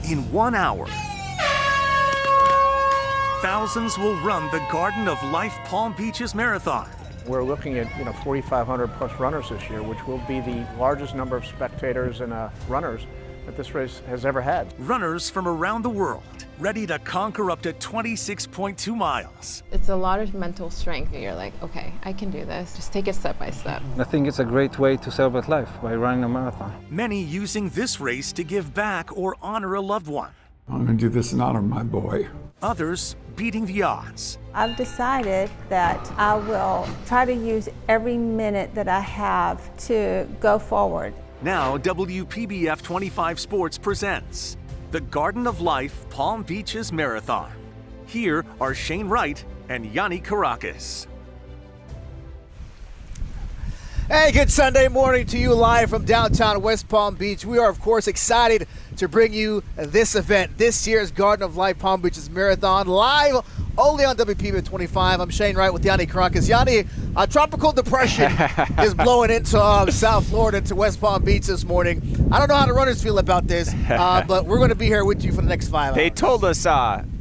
In 1 hour, thousands will run the Garden of Life Palm Beaches Marathon. We're looking at 4,500 plus runners this year, which will be the largest number of spectators and runners that this race has ever had. Runners from around the world, ready to conquer up to 26.2 miles. It's a lot of mental strength. You're like, okay, I can do this. Just take it step by step. I think it's a great way to celebrate life by running a marathon. Many using this race to give back or honor a loved one. I'm going to do this in honor of my boy. Others beating the odds. I've decided that I will try to use every minute that I have to go forward. Now, WPBF 25 Sports presents the Garden of Life Palm Beaches Marathon. Here are Shane Wright and Yanni Caracas. Hey, good Sunday morning to you live from downtown West Palm Beach. We are, of course, excited to bring you this event, this year's Garden of Life Palm Beaches Marathon, live only on WPBF 25. I'm Shane Wright with Yanni Caracas. Yanni, a tropical depression is blowing into South Florida, into West Palm Beach this morning. I don't know how the runners feel about this, but we're going to be here with you for the next 5 hours. They told us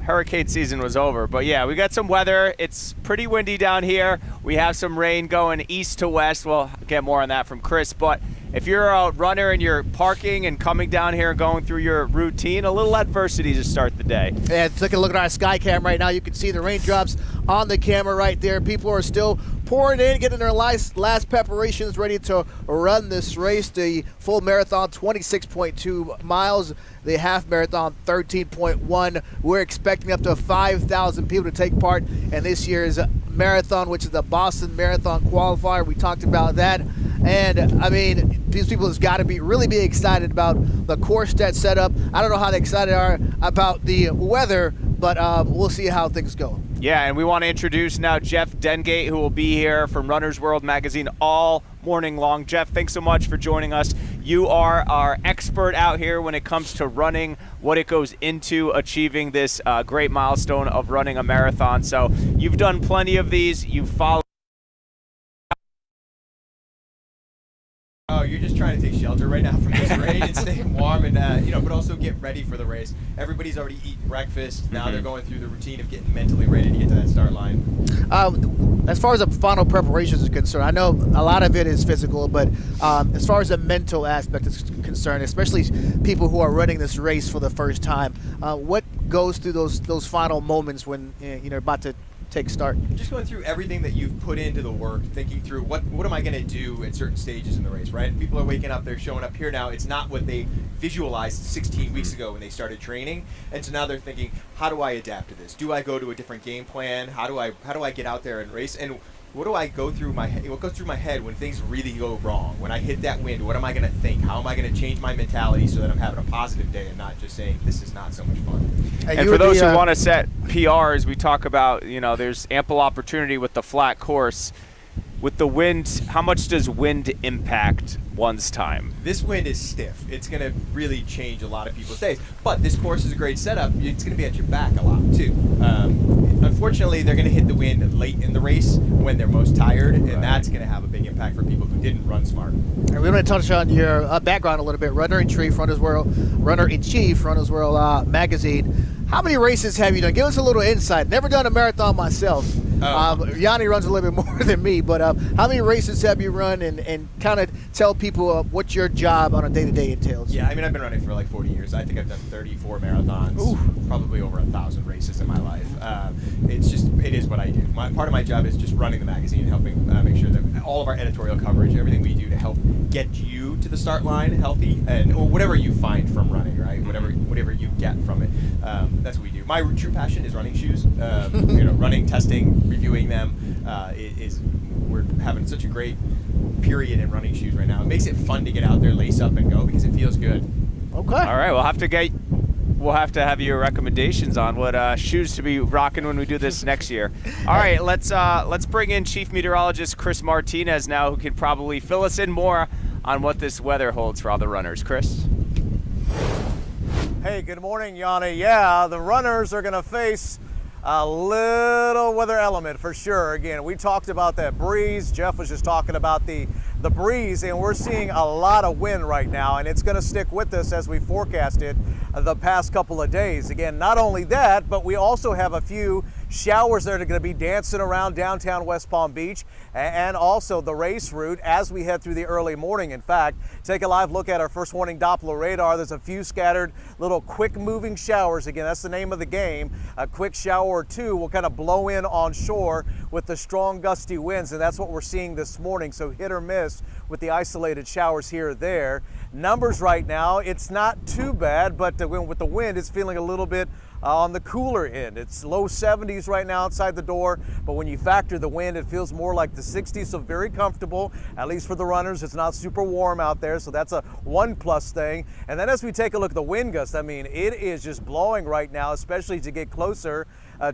hurricane season was over, but yeah, we got some weather. It's pretty windy down here. We have some rain going east to west. We'll get more on that from Chris, but if you're a runner and you're parking and coming down here and going through your routine, a little adversity to start the day. Yeah, taking a look at our sky cam right now, you can see the raindrops on the camera right there. People are still pouring in, getting their last preparations ready to run this race. The full marathon, 26.2 miles. The half marathon, 13.1. We're expecting up to 5,000 people to take part in this year's marathon, which is the Boston Marathon Qualifier. We talked about that. And I mean, these people has got to really be excited about the course that's set up. I don't know how excited they are about the weather, but we'll see how things go. Yeah, and we want to introduce now Jeff Dengate, who will be here from Runner's World magazine all morning long. Jeff, thanks so much for joining us. You are our expert out here when it comes to running, what it goes into achieving this great milestone of running a marathon. So you've done plenty of these. You've followed. Oh, you're just trying to take shelter right now from this rain and stay warm, and but also get ready for the race. Everybody's already eaten breakfast. Now they're going through the routine of getting mentally ready to get to that start line. As far as the final preparations is concerned, I know a lot of it is physical, but as far as the mental aspect is concerned, especially people who are running this race for the first time, what goes through those final moments when you're about to take start? Just going through everything that you've put into the work, thinking through what am I going to do at certain stages in the race, right? People are waking up, they're showing up here now. It's not what they visualized 16 weeks ago when they started training, and so now they're thinking, how do I adapt to this? Do I go to a different game plan? How do I get out there and race? And what do I go through what goes through my head when things really go wrong? When I hit that wind, what am I going to think? How am I going to change my mentality so that I'm having a positive day and not just saying this is not so much fun? And for those who want to set PRs, we talk about, there's ample opportunity with the flat course. With the wind, how much does wind impact one's time? This wind is stiff. It's going to really change a lot of people's days. But this course is a great setup. It's going to be at your back a lot, too. Unfortunately, they're going to hit the wind late in the race when they're most tired, and that's going to have a big impact for people who didn't run smart. And we want to touch on your background a little bit. Runner-in-Chief, Runner's World magazine. How many races have you done? Give us a little insight. Never done a marathon myself. Yanni runs a little bit more than me, but how many races have you run, and kind of tell people what your job on a day-to-day entails? Yeah, I've been running for like 40 years. I think I've done 34 marathons, probably over 1,000 races in my life. It is what I do. Part of my job is just running the magazine, helping make sure that all of our editorial coverage, everything we do to help get you to the start line healthy, or whatever you find from running, right? Whatever you get from it. That's what we do. My true passion is running shoes. Running, testing, reviewing them. We're having such a great period in running shoes right now. It makes it fun to get out there, lace up, and go because it feels good. Okay. All right, we'll have to have your recommendations on what shoes to be rocking when we do this next year. All right, let's bring in Chief Meteorologist Chris Martinez now, who can probably fill us in more on what this weather holds for all the runners. Chris. Hey, good morning, Yanni. Yeah, the runners are going to face a little weather element for sure. Again, we talked about that breeze. Jeff was just talking about the the breeze, and we're seeing a lot of wind right now, and it's going to stick with us as we forecasted the past couple of days. Again, not only that, but we also have a few showers that are going to be dancing around downtown West Palm Beach and also the race route as we head through the early morning. In fact, take a live look at our first warning Doppler radar. There's a few scattered little quick moving showers. Again, that's the name of the game. A quick shower or two will kind of blow in on shore with the strong gusty winds, and that's what we're seeing this morning. So hit or miss with the isolated showers here or there. Numbers right now, it's not too bad, but with the wind, it's feeling a little bit on the cooler end. It's low 70s right now outside the door, but when you factor the wind, it feels more like the 60s, so very comfortable, at least for the runners. It's not super warm out there, so that's a one plus thing. And then as we take a look at the wind gusts, I mean, it is just blowing right now, especially to get closer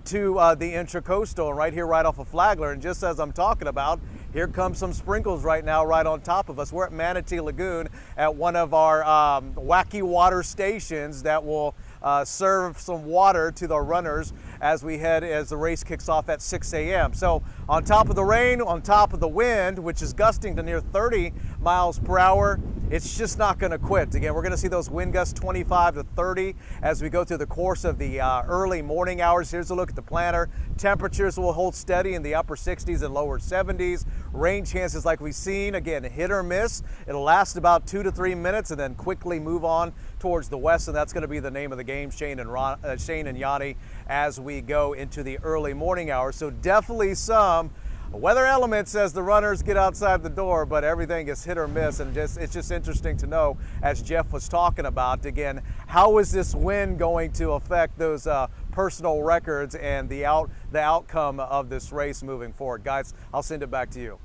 to the Intracoastal, and right here, right off of Flagler. And just as I'm talking about, here comes some sprinkles right now, right on top of us. We're at Manatee Lagoon at one of our wacky water stations that will serve some water to the runners as the race kicks off at 6 a.m. So on top of the rain, on top of the wind, which is gusting to near 30 miles per hour, it's just not going to quit. Again, we're going to see those wind gusts 25 to 30 as we go through the course of the early morning hours. Here's a look at the planner. Temperatures will hold steady in the upper 60s and lower 70s. Rain chances like we've seen, again, hit or miss. It'll last about 2 to 3 minutes and then quickly move on towards the west, and that's going to be the name of the game, Shane and Yanni, as we go into the early morning hours. So definitely some weather elements as the runners get outside the door, but everything is hit or miss, and it's just interesting to know, as Jeff was talking about, again, how is this wind going to affect those personal records and the outcome of this race moving forward. Guys, I'll send it back to you.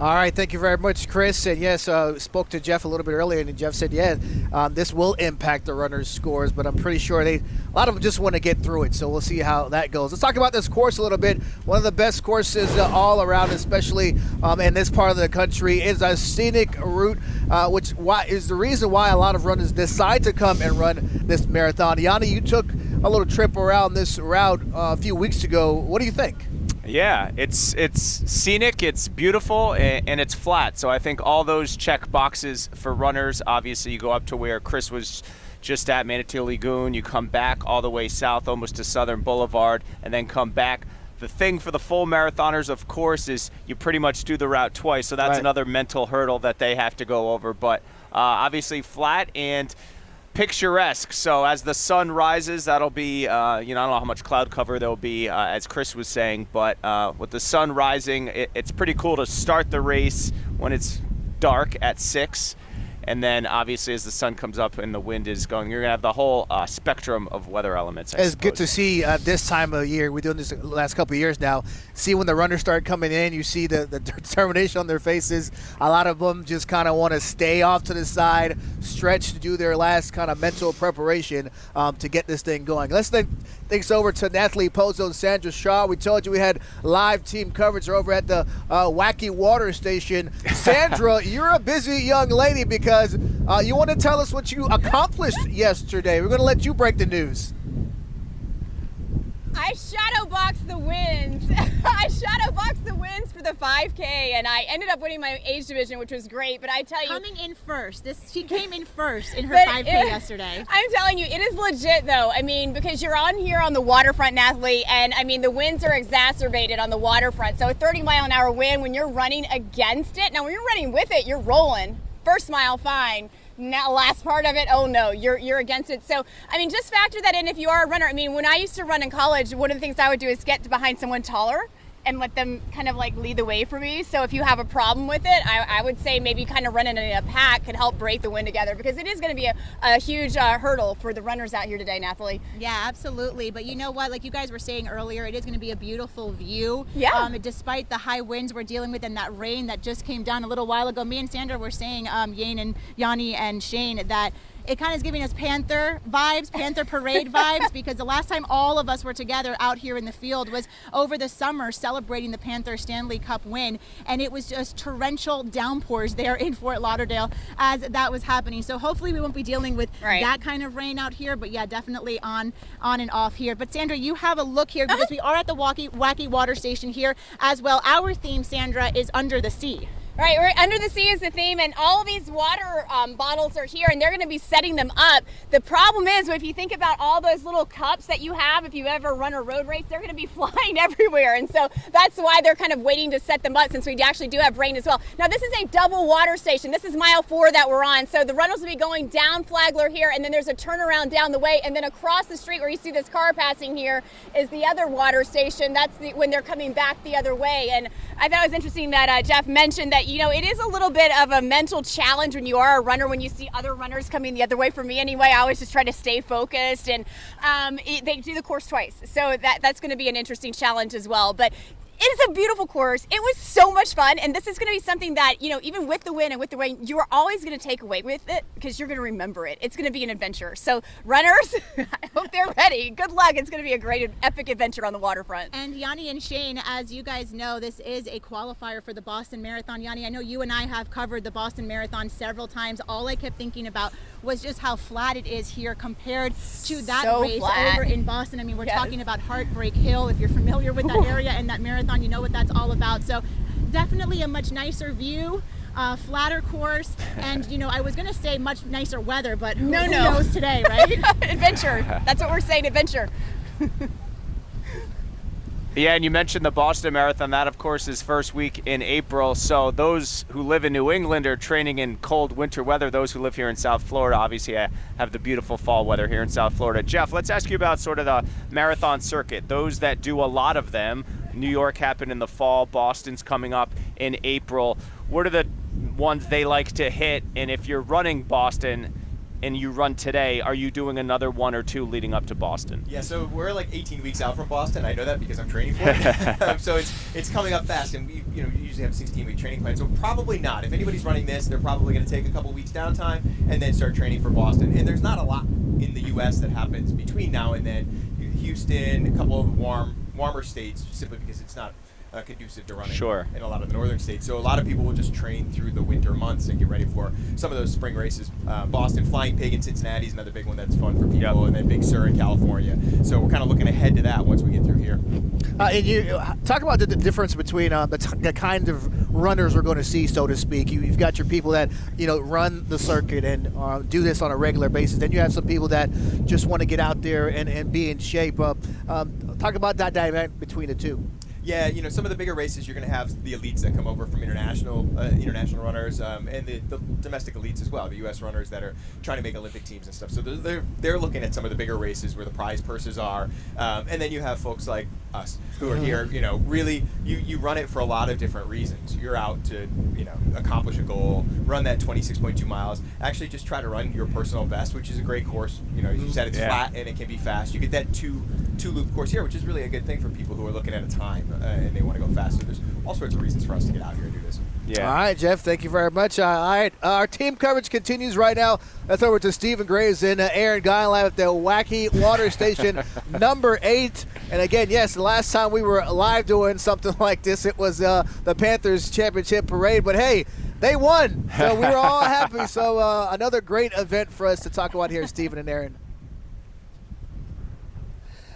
All right, thank you very much, Chris. And yes, spoke to Jeff a little bit earlier, and Jeff said, this will impact the runners' scores, but I'm pretty sure a lot of them just want to get through it, so we'll see how that goes. Let's talk about this course a little bit. One of the best courses all around, especially in this part of the country, is a scenic route, which is the reason why a lot of runners decide to come and run this marathon. Yanni, you took a little trip around this route a few weeks ago. What do you think? Yeah, it's scenic, it's beautiful, and it's flat. So I think all those check boxes for runners. Obviously, you go up to where Chris was just at, Manatee Lagoon. You come back all the way south, almost to Southern Boulevard, and then come back. The thing for the full marathoners, of course, is you pretty much do the route twice. So that's another mental hurdle that they have to go over. But obviously flat and picturesque. So as the sun rises, that'll be, I don't know how much cloud cover there'll be, as Chris was saying, but with the sun rising, it's pretty cool to start the race when it's dark at 6. And then obviously as the sun comes up and the wind is going, you're going to have the whole spectrum of weather elements. It's good to see this time of year. We're doing this the last couple of years now. See when the runners start coming in, you see the determination on their faces. A lot of them just kind of want to stay off to the side, stretch to do their last kind of mental preparation to get this thing going. Let's then thanks over to Natalie Pozo and Sandra Shaw. We told you we had live team coverage over at the Wacky Water Station. Sandra, you're a busy young lady because you want to tell us what you accomplished yesterday. We're going to let you break the news. I shadowboxed the wins. I shadowboxed the wins for the 5K, and I ended up winning my age division, which was great. But I tell you, coming in first, she came in first in her 5K yesterday. I'm telling you, it is legit though. I mean, because you're on here on the waterfront, Natalie, and I mean the winds are exacerbated on the waterfront. So a 30-mile-an-hour wind when you're running against it. Now when you're running with it, you're rolling. First mile, fine. Now, last part of it, oh no, you're against it. So, I mean, just factor that in if you are a runner. I mean, when I used to run in college, one of the things I would do is get behind someone taller and let them kind of like lead the way for me. So if you have a problem with it, I would say maybe kind of running in a pack could help break the wind together, because it is going to be a huge hurdle for the runners out here today, Natalie. Yeah, absolutely. But you know what, like you guys were saying earlier, it is going to be a beautiful view. Yeah. Despite the high winds we're dealing with and that rain that just came down a little while ago. Me and Sandra were saying, Yanni and Shane, that it kind of is giving us Panther vibes, Panther Parade vibes, because the last time all of us were together out here in the field was over the summer celebrating the Panther Stanley Cup win, and it was just torrential downpours there in Fort Lauderdale as that was happening. So hopefully we won't be dealing with that kind of rain out here, but yeah, definitely on and off here. But Sandra, you have a look here because we are at the Wacky Water Station here as well. Our theme, Sandra, is Under the Sea. Right, we're Under the Sea is the theme, and all of these water bottles are here, and they're going to be setting them up. The problem is, if you think about all those little cups that you have, if you ever run a road race, they're going to be flying everywhere, and so that's why they're kind of waiting to set them up, since we actually do have rain as well. Now, this is a double water station. This is mile 4 that we're on, so the runners will be going down Flagler here, and then there's a turnaround down the way, and then across the street where you see this car passing here is the other water station. That's when they're coming back the other way, and I thought it was interesting that Jeff mentioned that, you know, it is a little bit of a mental challenge when you are a runner, when you see other runners coming the other way. For me anyway, I always just try to stay focused, and they do the course twice. So that's going to be an interesting challenge as well. But it is a beautiful course. It was so much fun, and this is going to be something that, you know, even with the wind and with the rain, you are always going to take away with it because you're going to remember it. It's going to be an adventure. So runners, I hope they're ready. Good luck. It's going to be a great, epic adventure on the waterfront. And Yanni and Shane, as you guys know, this is a qualifier for the Boston Marathon. Yanni, I know you and I have covered the Boston Marathon several times. All I kept thinking about was just how flat it is here compared to that race over in Boston. I mean, we're talking about Heartbreak Hill. If you're familiar with that area and that marathon, you know what that's all about. So definitely a much nicer view, flatter course, and, you know, I was going to say much nicer weather, but who knows today, right? Adventure. That's what we're saying, adventure. Yeah, and you mentioned the Boston Marathon. That, of course, is first week in April. So those who live in New England are training in cold winter weather. Those who live here in South Florida obviously have the beautiful fall weather here in South Florida. Jeff, let's ask you about sort of the marathon circuit. Those that do a lot of them. New York happened in the fall. Boston's coming up in April. What are the ones they like to hit? And if you're running Boston and you run today, are you doing another 1 or 2 leading up to Boston? Yeah, so we're like 18 weeks out from Boston. I know that because I'm training for it. So it's coming up fast, and we usually have a 16-week training plan. So probably not. If anybody's running this, they're probably going to take a couple weeks downtime and then start training for Boston. And there's not a lot in the U.S. that happens between now and then. Houston, a couple of warmer states, simply because it's not conducive to running in a lot of the northern states. So a lot of people will just train through the winter months and get ready for some of those spring races. Boston, Flying Pig in Cincinnati is another big one that's fun for people, and then Big Sur in California. So we're kind of looking ahead to that once we get through here. And you talk about the difference between the kind of runners we're going to see, so to speak. You've got your people that, you know, run the circuit and do this on a regular basis. Then you have some people that just want to get out there and be in shape. Talk about that dynamic between the two. Yeah, you know, some of the bigger races, you're going to have the elites that come over from international runners, and the domestic elites as well, the U.S. runners that are trying to make Olympic teams and stuff. So they're looking at some of the bigger races where the prize purses are, and then you have folks like us who are here. You know, really, you run it for a lot of different reasons. You're out to, you know, accomplish a goal, run that 26.2 miles, actually just try to run your personal best, which is a great course. You know, as you said, it's flat and it can be fast. You get that two loop course here, which is really a good thing for people who are looking at a time and they want to go faster. There's all sorts of reasons for us to get out here and do this. Yeah. All right, Jeff, thank you very much. All right, our team coverage continues right now. Let's over to Stephen Graves and Aaron Guy live at the Wacky Water Station number 8. And again, yes, the last time we were live doing something like this, it was the Panthers Championship Parade. But hey, they won, so we were all happy. So another great event for us to talk about here, Stephen and Aaron.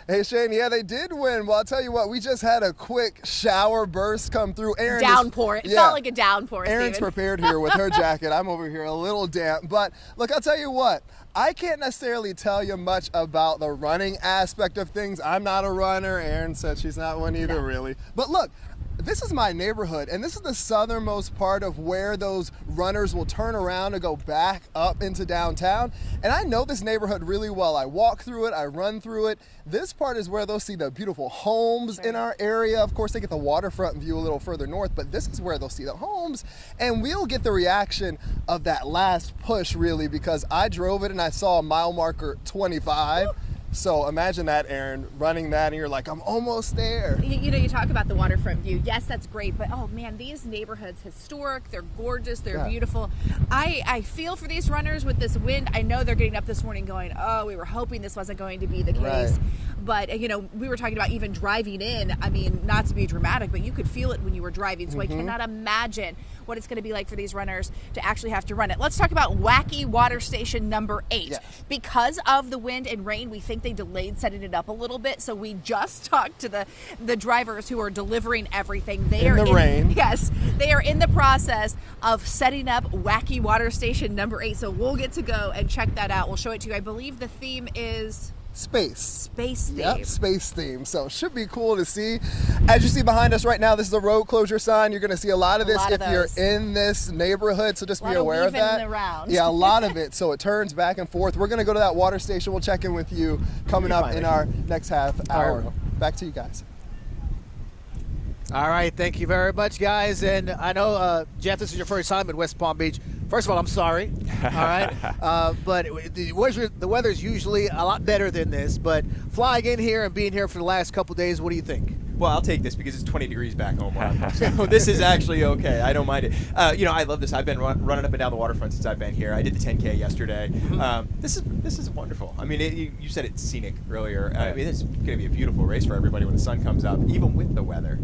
Hey, Shane, yeah, they did win. Well, I'll tell you what, we just had a quick shower burst come through. Aaron downpour. It felt like a downpour, Aaron's Steven. prepared here with her jacket. I'm over here a little damp. But look, I'll tell you what, I can't necessarily tell you much about the running aspect of things. I'm not a runner. Aaron said she's not one either, really. But look, this is my neighborhood, and this is the southernmost part of where those runners will turn around and go back up into downtown. And I know this neighborhood really well. I walk through it, I run through it. This part is where they'll see the beautiful homes in our area. Of course, they get the waterfront view a little further north, but this is where they'll see the homes. And we'll get the reaction of that last push, really, because I drove it and I saw a mile marker 25. So imagine that, Aaron, running that and you're like, I'm almost there. You know, you talk about the waterfront view. Yes, that's great, but oh man, these neighborhoods, historic, they're gorgeous, they're beautiful. I feel for these runners with this wind. I know they're getting up this morning going, oh, we were hoping this wasn't going to be the case. Right. But, you know, we were talking about even driving in. I mean, not to be dramatic, but you could feel it when you were driving. So I cannot imagine what it's going to be like for these runners to actually have to run it. Let's talk about wacky water station number 8. Yes. Because of the wind and rain, we think they delayed setting it up a little bit. So we just talked to the drivers who are delivering everything. They are in the rain. Yes, they are in the process of setting up wacky water station number 8. So we'll get to go and check that out. We'll show it to you. I believe the theme is Space theme. Yep, space theme. So it should be cool to see. As you see behind us right now, this is a road closure sign. You're going to see a lot of this if you're in this neighborhood, so just be aware of that. Yeah, a lot of it. So it turns back and forth. We're going to go to that water station. We'll check in with you coming up in our next half hour. Back to you guys. All right, thank you very much, guys. And I know, Jeff, this is your first time in West Palm Beach. First of all, I'm sorry. All right, but the weather's usually a lot better than this. But flying in here and being here for the last couple days, what do you think? Well, I'll take this because it's 20 degrees back home. So this is actually okay. I don't mind it. You know, I love this. I've been running up and down the waterfront since I've been here. I did the 10K yesterday. This is wonderful. I mean, you said it's scenic earlier. I mean, it's going to be a beautiful race for everybody when the sun comes up, even with the weather.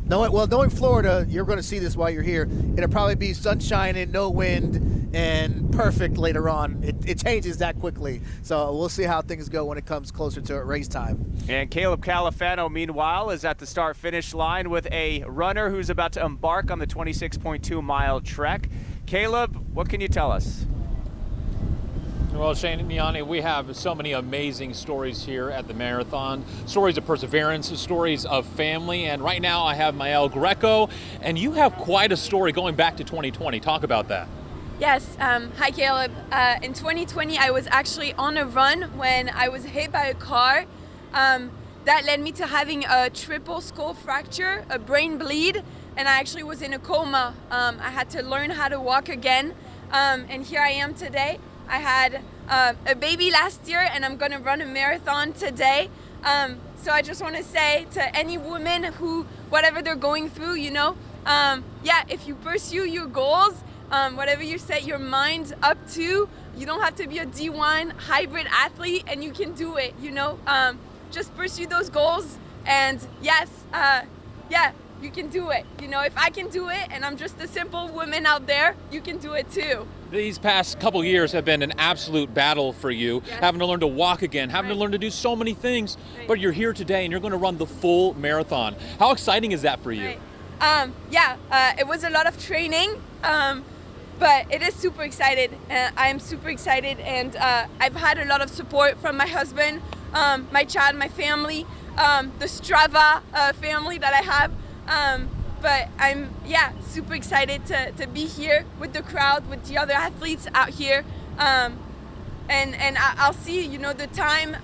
Knowing Florida, you're going to see this while you're here. It'll probably be sunshine and no wind and perfect later on. It changes that quickly. So we'll see how things go when it comes closer to race time. And Caleb Califano, meanwhile, is at the start-finish line with a runner who's about to embark on the 26.2-mile trek. Caleb, what can you tell us? Well, Shane and Yanni, we have so many amazing stories here at the marathon. Stories of perseverance, stories of family, and right now I have Mael Greco, and you have quite a story going back to 2020. Talk about that. Yes, hi Caleb. In 2020, I was actually on a run when I was hit by a car. That led me to having a triple skull fracture, a brain bleed, and I actually was in a coma. I had to learn how to walk again, and here I am today. I had a baby last year and I'm gonna run a marathon today. So I just wanna say to any woman who, whatever they're going through, you know, yeah, if you pursue your goals, whatever you set your mind up to, you don't have to be a D1 hybrid athlete and you can do it, you know. Just pursue those goals and yes, yeah, you can do it. You know, if I can do it and I'm just a simple woman out there, you can do it too. These past couple years have been an absolute battle for you, having to learn to walk again, having to learn to do so many things, but you're here today and you're going to run the full marathon. How exciting is that for you? It was a lot of training, but it is super excited. I am super excited, and I've had a lot of support from my husband, my child, my family, the Strava family that I have. But I'm, super excited to be here with the crowd, with the other athletes out here. And I'll see, you know, the time,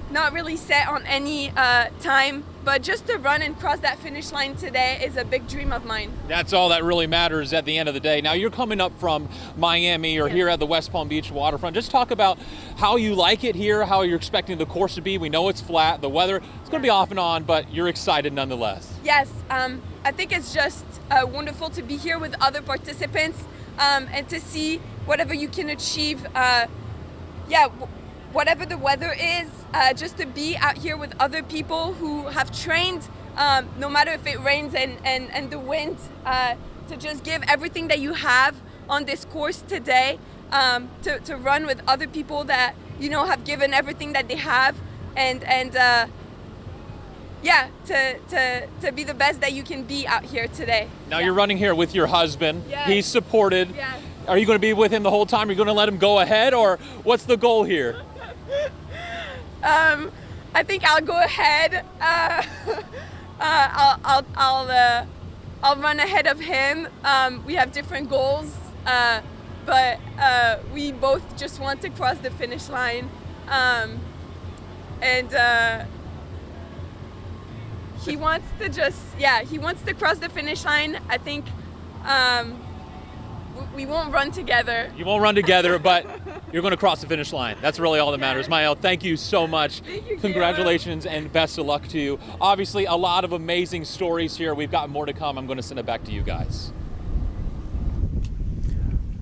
not really set on any time, but just to run and cross that finish line today is a big dream of mine. That's all that really matters at the end of the day. Now you're coming up from Miami or here at the West Palm Beach waterfront. Just talk about how you like it here, how you're expecting the course to be. We know it's flat, the weather, it's going to be off and on, but you're excited nonetheless. Yes, I think it's just wonderful to be here with other participants and to see whatever you can achieve. Whatever the weather is, just to be out here with other people who have trained, no matter if it rains and the wind, to just give everything that you have on this course today, to run with other people that, you know, have given everything that they have, and to be the best that you can be out here today. Now you're running here with your husband. Yes. He's supported. Yes. Are you going to be with him the whole time? Are you going to let him go ahead, or what's the goal here? I think I'll go ahead. I'll run ahead of him. We have different goals, but we both just want to cross the finish line. He wants to he wants to cross the finish line. I think we won't run together. You won't run together, but you're going to cross the finish line. That's really all that matters. Mael, thank you so much. Congratulations and best of luck to you. Obviously, a lot of amazing stories here. We've got more to come. I'm going to send it back to you guys.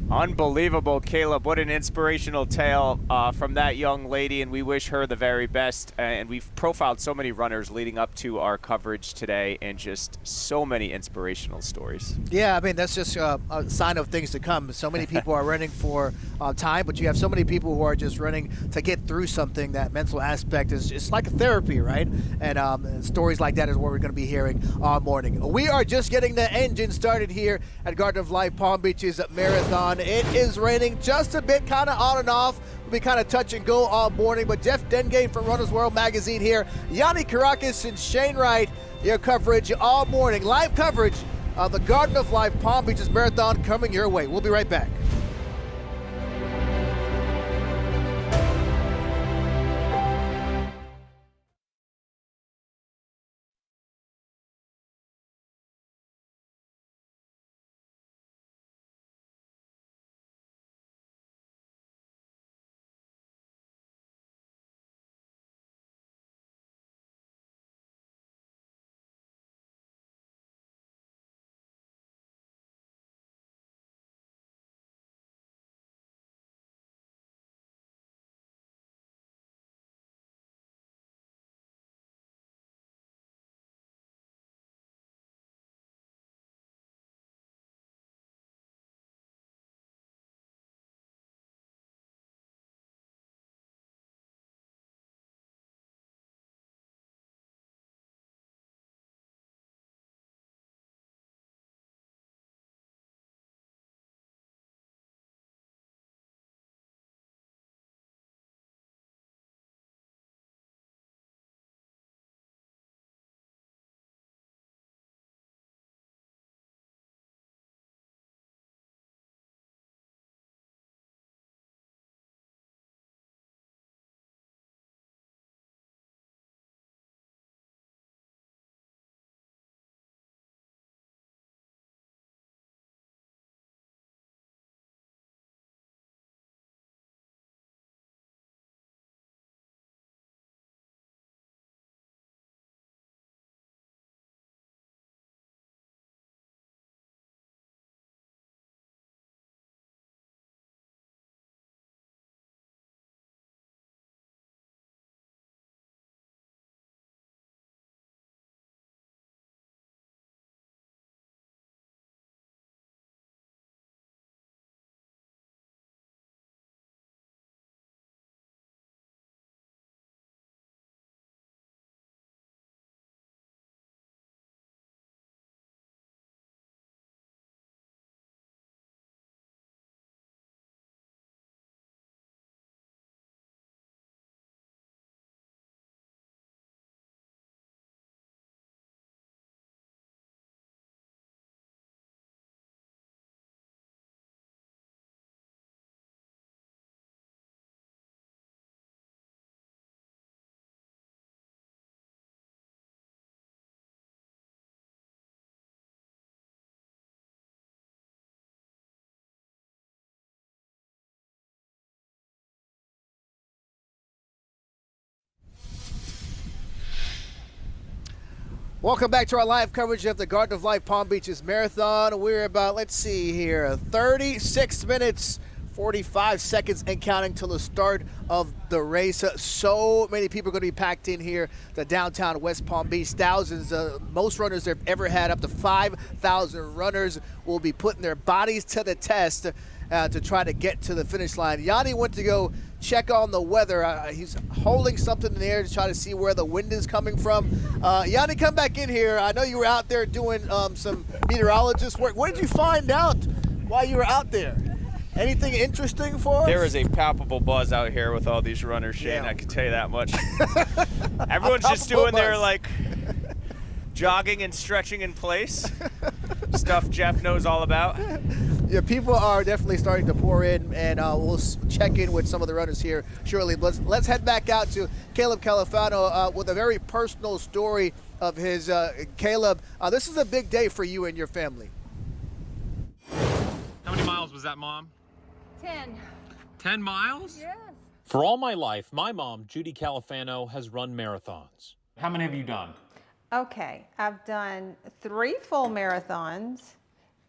Unbelievable, Caleb. What an inspirational tale from that young lady, and we wish her the very best. And we've profiled so many runners leading up to our coverage today, and just so many inspirational stories. Yeah, I mean, that's just a sign of things to come. So many people are running for time, but you have so many people who are just running to get through something. That mental aspect is just like a therapy, right? And stories like that is what we're going to be hearing all morning. We are just getting the engine started here at Garden of Life Palm Beaches Marathon. It is raining just a bit, kind of on and off. We'll be kind of touch and go all morning, but Jeff Dengate from Runner's World Magazine here, Yanni Karakis and Shane Wright, your coverage all morning. Live coverage of the Garden of Life Palm Beaches Marathon coming your way. We'll be right back. Welcome back to our live coverage of the Garden of Life Palm Beaches Marathon. We're about, let's see here, 36 minutes, 45 seconds and counting till the start of the race. So many people are going to be packed in here, the downtown West Palm Beach. Thousands, most runners they've ever had, up to 5,000 runners will be putting their bodies to the test to try to get to the finish line. Yanni went to go check on the weather. He's holding something in the air to try to see where the wind is coming from. Yanni, come back in here. I know you were out there doing some meteorologist work. What did you find out while you were out there? Anything interesting for us? There is a palpable buzz out here with all these runners, Shane. Yeah. I can tell you that much. Everyone's just doing their like jogging and stretching in place. Stuff Jeff knows all about. Yeah, people are definitely starting to pour in, and we'll check in with some of the runners here shortly. Let's head back out to Caleb Califano with a very personal story of his. Caleb, this is a big day for you and your family. How many miles was that, Mom? 10. 10 miles? Yes. For all my life, my mom, Judy Califano, has run marathons. How many have you done? Okay, I've done 3 full marathons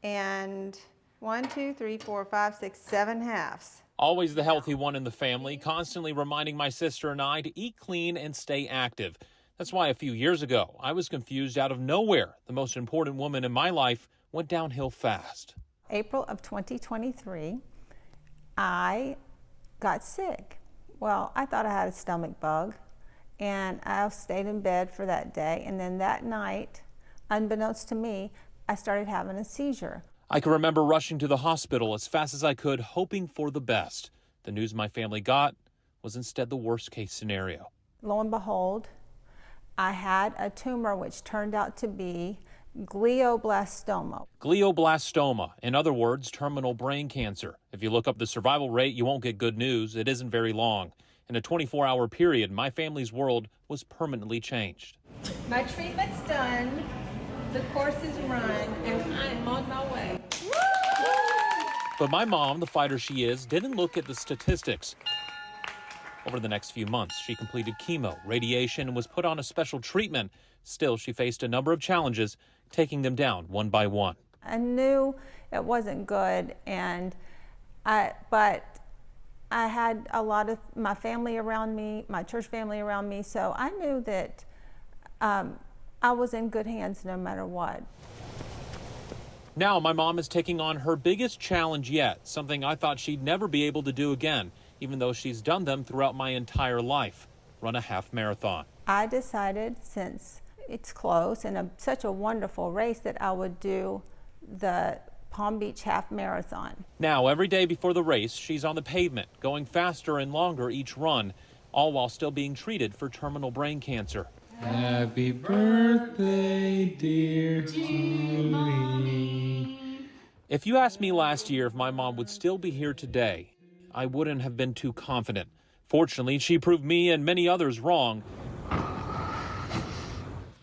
and 1, 2, 3, 4, 5, 6, 7 halves. Always the healthy one in the family, constantly reminding my sister and I to eat clean and stay active. That's why a few years ago, I was confused out of nowhere. The most important woman in my life went downhill fast. April of 2023, I got sick. Well, I thought I had a stomach bug, and I stayed in bed for that day. And then that night, unbeknownst to me, I started having a seizure. I can remember rushing to the hospital as fast as I could, hoping for the best. The news my family got was instead the worst case scenario. Lo and behold, I had a tumor which turned out to be glioblastoma. Glioblastoma, in other words, terminal brain cancer. If you look up the survival rate, you won't get good news. It isn't very long. In a 24-hour period, my family's world was permanently changed. My treatment's done, the course is run, and I'm on my way. But my mom, the fighter she is, didn't look at the statistics. Over the next few months, she completed chemo, radiation, and was put on a special treatment. Still, she faced a number of challenges, taking them down one by one. I knew it wasn't good, but I had a lot of my family around me, my church family around me, so I knew that I was in good hands no matter what. Now my mom is taking on her biggest challenge yet, something I thought she'd never be able to do again, even though she's done them throughout my entire life, run a half marathon. I decided, since it's close and such a wonderful race, that I would do the Palm Beach Half Marathon. Now, every day before the race, she's on the pavement, going faster and longer each run, all while still being treated for terminal brain cancer. Happy birthday, dear Judy. If you asked me last year if my mom would still be here today, I wouldn't have been too confident. Fortunately, she proved me and many others wrong.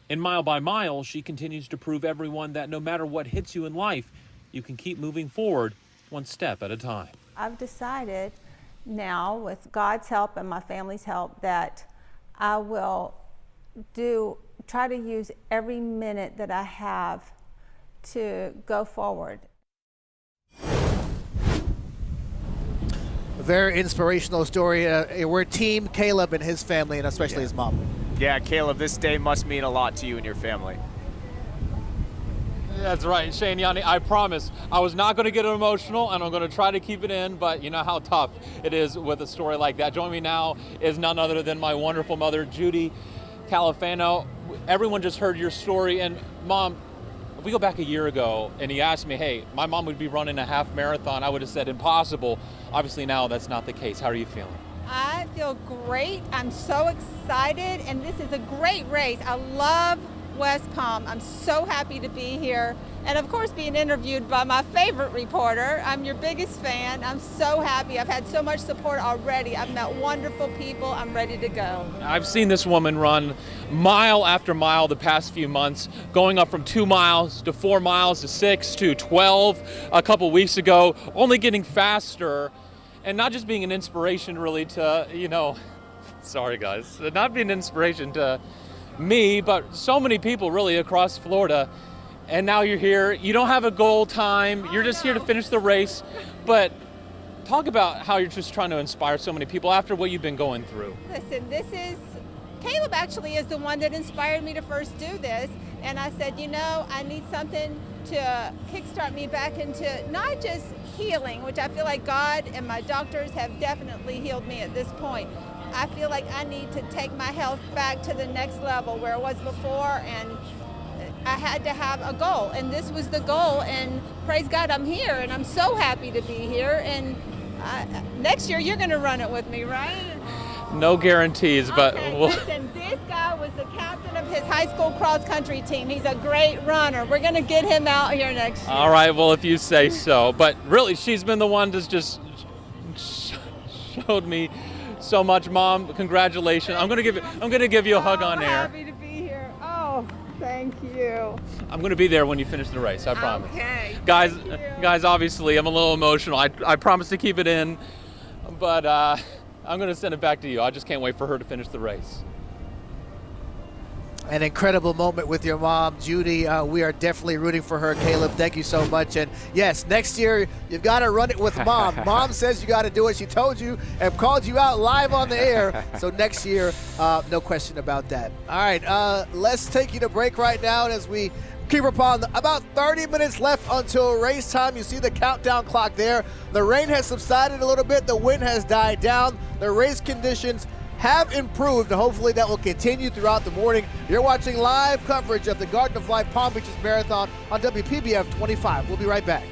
And mile by mile, she continues to prove everyone that no matter what hits you in life, you can keep moving forward one step at a time. I've decided now, with God's help and my family's help, that I will try to use every minute that I have to go forward. A very inspirational story. We're team Caleb and his family, and especially his mom. Yeah, Caleb, this day must mean a lot to you and your family. That's right, Shane, Yanni, I promise I was not going to get emotional, and I'm going to try to keep it in, but you know how tough it is with a story like that. Joining me now is none other than my wonderful mother, Judy Califano. Everyone just heard your story, and Mom, if we go back a year ago and he asked me, hey, my mom would be running a half marathon, I would have said impossible. Obviously now that's not the case. How are you feeling? I feel great. I'm so excited, and this is a great race. I love West Palm. I'm so happy to be here, and of course being interviewed by my favorite reporter. I'm your biggest fan. I'm so happy. I've had so much support already. I've met wonderful people. I'm ready to go. I've seen this woman run mile after mile the past few months, going up from 2 miles to 4 miles to 6 to 12 a couple weeks ago, only getting faster, and not just being an inspiration really to, you know, sorry guys, not being an inspiration to me, but so many people really across Florida. And now you're here, you don't have a goal time, you're just here to finish the race. But talk about how you're just trying to inspire so many people after what you've been going through. Listen, Caleb actually is the one that inspired me to first do this. And I said, you know, I need something to kickstart me back into not just healing, which I feel like God and my doctors have definitely healed me at this point. I feel like I need to take my health back to the next level where it was before, and I had to have a goal, and this was the goal, and praise God I'm here, and I'm so happy to be here, and next year you're going to run it with me, right? No guarantees, but okay, listen, this guy was the captain of his high school cross-country team. He's a great runner. We're going to get him out here next year. All right, well, if you say so. But really, she's been the one that's just showed me so much. Mom, congratulations. I'm going to give you a hug on air. Happy to be here. Oh, thank you. I'm going to be there when you finish the race, I promise. Okay. Guys, obviously, I'm a little emotional. I promise to keep it in. but I'm going to send it back to you. I just can't wait for her to finish the race. An incredible moment with your mom, Judy. We are definitely rooting for her. Caleb, thank you so much. And yes, next year you've got to run it with Mom. Mom says you got to do it. She told you and called you out live on the air. So next year, no question about that. All right, let's take you to break right now. And as we keep upon about 30 minutes left until race time. You see the countdown clock there. The rain has subsided a little bit. The wind has died down. The race conditions have improved, and hopefully that will continue throughout the morning. You're watching live coverage of the Garden of Life Palm Beaches Marathon on WPBF 25. We'll be right back.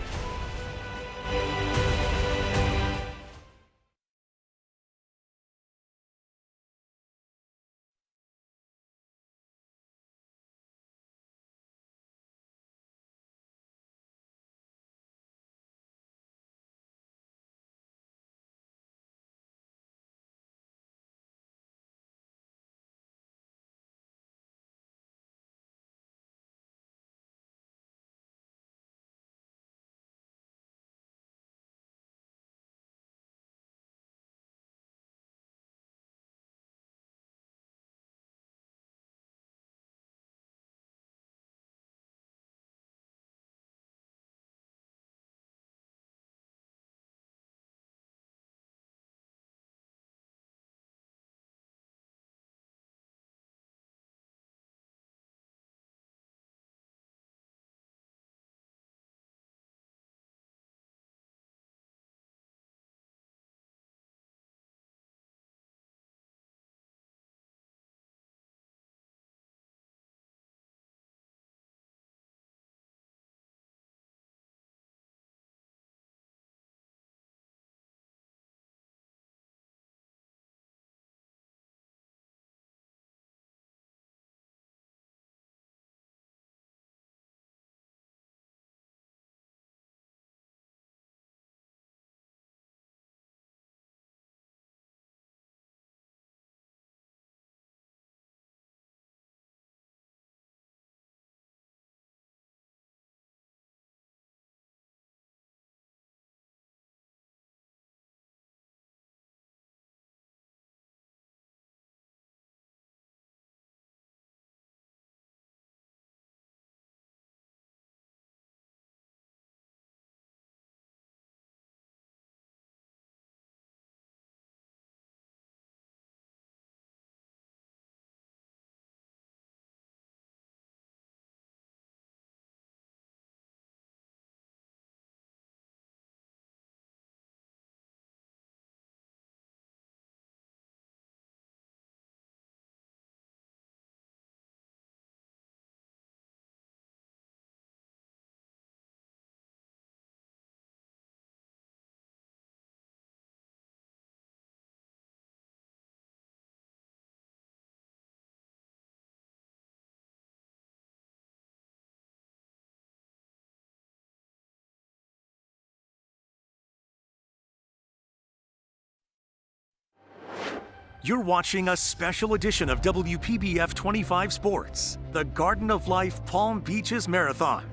You're watching a special edition of WPBF 25 Sports, the Garden of Life Palm Beaches Marathon.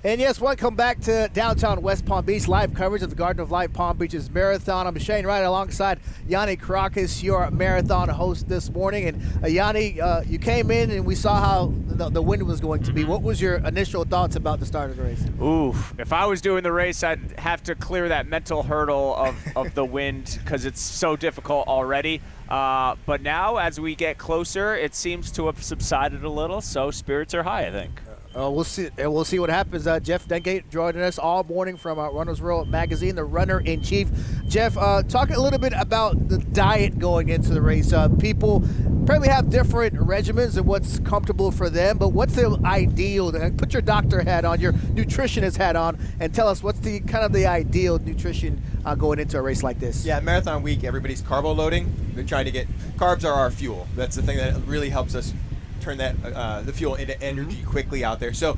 And yes, welcome back to downtown West Palm Beach, live coverage of the Garden of Life Palm Beaches Marathon. I'm Shane Wright alongside Yanni Caracas, your marathon host this morning. And Yanni, you came in and we saw how the wind was going to be. What was your initial thoughts about the start of the race? Ooh, if I was doing the race, I'd have to clear that mental hurdle of the wind because it's so difficult already. But now, as we get closer, it seems to have subsided a little, so spirits are high, I think. We'll see what happens. Jeff Dengate joining us all morning from Runner's World Magazine, the runner-in-chief. Jeff, talk a little bit about the diet going into the race. People probably have different regimens and what's comfortable for them, but what's the ideal? Put your doctor hat on, your nutritionist hat on, and tell us what's the kind of the ideal nutrition going into a race like this. Yeah, marathon week, everybody's carbo loading. They're trying to get carbs are our fuel. That's the thing that really helps us turn that the fuel into energy quickly out there. So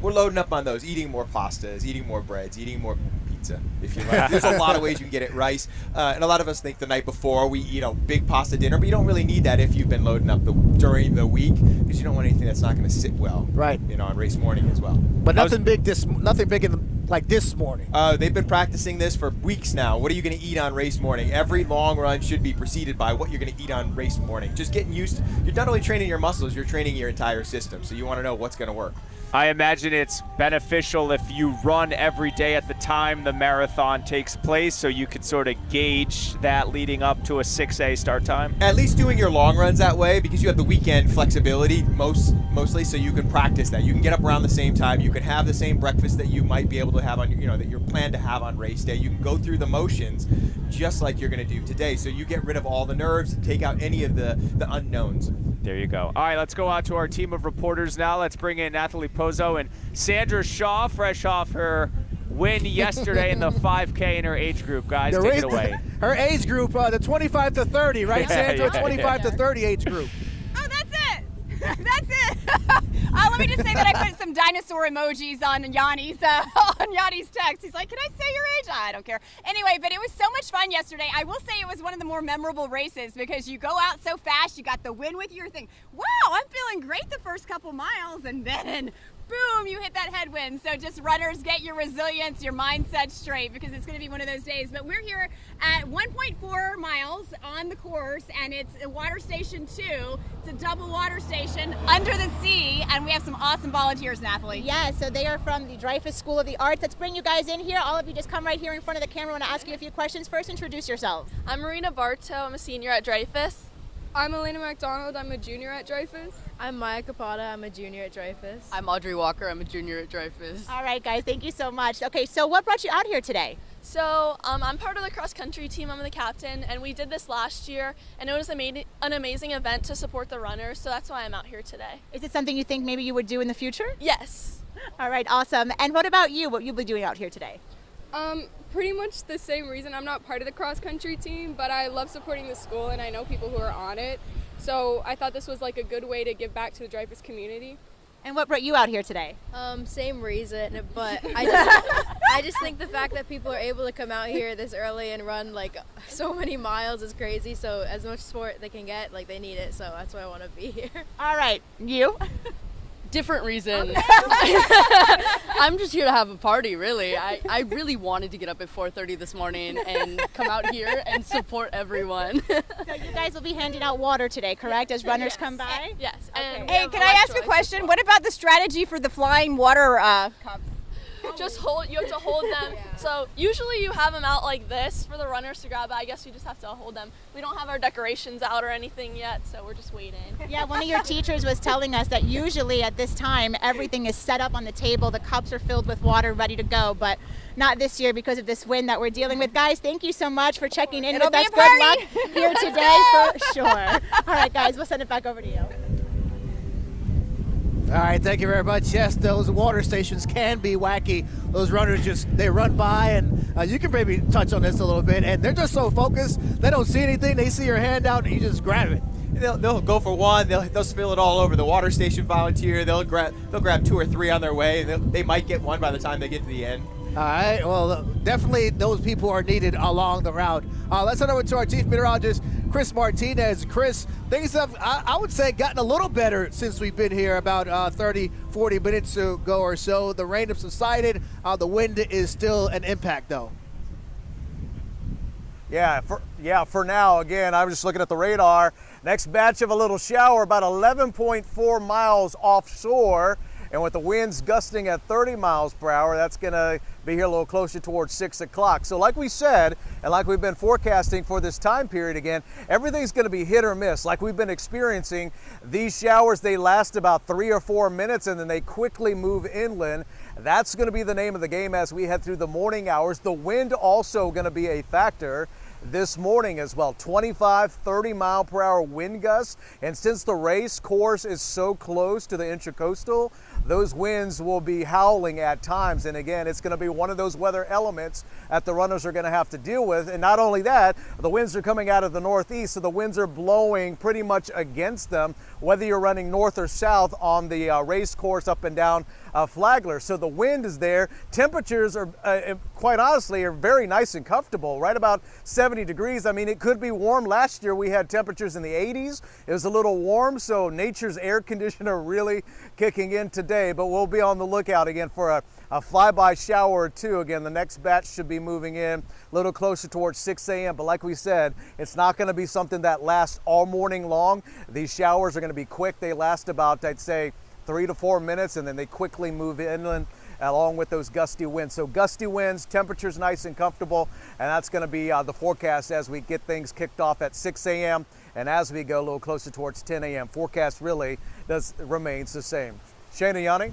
we're loading up on those, eating more pastas, eating more breads, eating more pizza, if you like. There's a lot of ways you can get it. Rice, and a lot of us think the night before we eat a big pasta dinner, but you don't really need that if you've been loading up during the week, because you don't want anything that's not going to sit well. Right. On race morning as well. But nothing big in like this morning? They've been practicing this for weeks now. What are you going to eat on race morning? Every long run should be preceded by what you're going to eat on race morning. Just getting used to, you're not only training your muscles, you're training your entire system. So you want to know what's going to work. I imagine it's beneficial if you run every day at the time the marathon takes place, so you could sort of gauge that leading up to a 6A start time. At least doing your long runs that way, because you have the weekend flexibility mostly, so you can practice that. You can get up around the same time. You can have the same breakfast that you might be able to have on, that you're planned to have on race day. You can go through the motions just like you're going to do today. So you get rid of all the nerves, take out any of the unknowns. There you go. All right, let's go out to our team of reporters now. Let's bring in Natalie Pozo and Sandra Shaw, fresh off her win yesterday in the 5K in her age group. Guys, take it away. Her age group, the 25 to 30, right, Sandra? 25 to 30 age group. Oh, that's it. That's it. Let me just say that I put some dinosaur emojis on Yanni's text. He's like, "Can I say your age?" I don't care. Anyway, but it was so much fun yesterday. I will say it was one of the more memorable races because you go out so fast. You got the win with your thing. Wow, I'm feeling great the first couple miles, and then boom, you hit that headwind. So just runners, get your resilience, your mindset straight, because it's going to be one of those days. But we're here at 1.4 miles on the course, and it's a water station 2. It's a double water station under the sea, and we have some awesome volunteers, Natalie. Yeah, so they are from the Dreyfus School of the Arts. Let's bring you guys in here. All of you just come right here in front of the camera. I want to ask you a few questions. First, introduce yourselves. I'm Marina Bartow. I'm a senior at Dreyfus. I'm Elena McDonald. I'm a junior at Dreyfus. I'm Maya Capata. I'm a junior at Dreyfus. I'm Audrey Walker. I'm a junior at Dreyfus. All right, guys. Thank you so much. Okay, so what brought you out here today? So I'm part of the cross country team. I'm the captain, and we did this last year, and it was an amazing event to support the runners, so that's why I'm out here today. Is it something you think maybe you would do in the future? Yes. All right, awesome. And what about you? What you'll be doing out here today? Pretty much the same reason. I'm not part of the cross country team, but I love supporting the school, and I know people who are on it. So I thought this was like a good way to give back to the Dreyfus community. And what brought you out here today? Same reason, but I just think the fact that people are able to come out here this early and run like so many miles is crazy. So as much support they can get, like they need it. So that's why I want to be here. All right, you? Different reason. I'm just here to have a party, really. I really wanted to get up at 4:30 this morning and come out here and support everyone. So you guys will be handing out water today, correct, as runners come by? Yes. Okay. Hey, can I ask a question? What about the strategy for the flying water cups? You have to hold them. So usually you have them out like this for the runners to grab, but I guess you just have to hold them. We don't have our decorations out or anything yet, so we're just waiting. Yeah, one of your teachers was telling us that usually at this time everything is set up on the table, the cups are filled with water ready to go, but not this year because of this wind that we're dealing with. Guys, thank you so much for checking in with us. Good luck here today for sure. All right, guys, we'll send it back over to you. All right, thank you very much. Yes, those water stations can be wacky. Those runners they run by, and you can maybe touch on this a little bit, and they're just so focused, they don't see anything. They see your hand out, and you just grab it. They'll go for one. They'll spill it all over the water station volunteer. They'll grab 2 or 3 on their way. They might get one by the time they get to the end. All right, well, definitely those people are needed along the route. Let's head over to our chief meteorologist, Chris Martinez. Chris, things have, I would say, gotten a little better since we've been here about 30, 40 minutes ago or so. The rain has subsided. The wind is still an impact, though. Yeah, for now, again, I'm just looking at the radar. Next batch of a little shower about 11.4 miles offshore. And with the winds gusting at 30 miles per hour, that's going to be here a little closer towards 6 o'clock. So like we said, and like we've been forecasting for this time period again, everything's going to be hit or miss. Like we've been experiencing, these showers, they last about 3 or 4 minutes and then they quickly move inland. That's going to be the name of the game as we head through the morning hours. The wind also going to be a factor this morning as well. 25, 30 mile per hour wind gusts. And since the race course is so close to the Intracoastal, those winds will be howling at times. And again, it's going to be one of those weather elements that the runners are going to have to deal with. And not only that, the winds are coming out of the northeast, so the winds are blowing pretty much against them, whether you're running north or south on the race course up and down Flagler. So the wind is there. Temperatures are, quite honestly, are very nice and comfortable, right about 70 degrees. I mean, it could be warm. Last year we had temperatures in the 80s. It was a little warm, so nature's air conditioner really kicking in today, but we'll be on the lookout again for a a flyby shower or two. Again, the next batch should be moving in a little closer towards 6 a.m. But like we said, it's not going to be something that lasts all morning long. These showers are going to be quick. They last about, I'd say, 3 to 4 minutes, and then they quickly move inland along with those gusty winds. So gusty winds, temperatures nice and comfortable, and that's going to be the forecast as we get things kicked off at 6 a.m. and as we go a little closer towards 10 a.m. Forecast really remains the same. Shane and Yanni?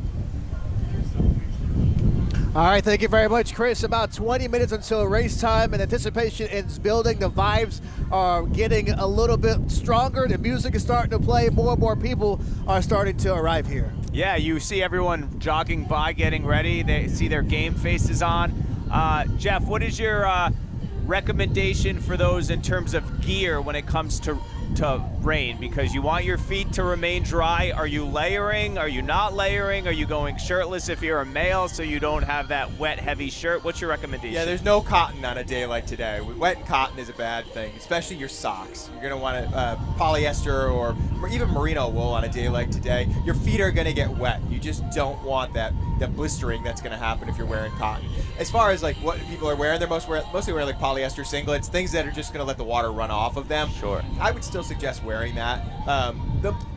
All right, thank you very much, Chris. About 20 minutes until race time, and anticipation is building. The vibes are getting a little bit stronger. The music is starting to play. More and more people are starting to arrive here. Yeah, you see everyone jogging by, getting ready. They see their game faces on. Jeff, what is your recommendation for those in terms of gear when it comes to rain? Because you want your feet to remain dry. Are you layering? Are you not layering? Are you going shirtless if you're a male so you don't have that wet, heavy shirt? What's your recommendation? Yeah, there's no cotton on a day like today. Wet cotton is a bad thing, especially your socks. You're going to want polyester or even merino wool on a day like today. Your feet are going to get wet. You just don't want that blistering that's going to happen if you're wearing cotton. As far as like what people are wearing, they're mostly wearing like polyester singlets, things that are just going to let the water run off of them. Sure. I would still suggest wearing that.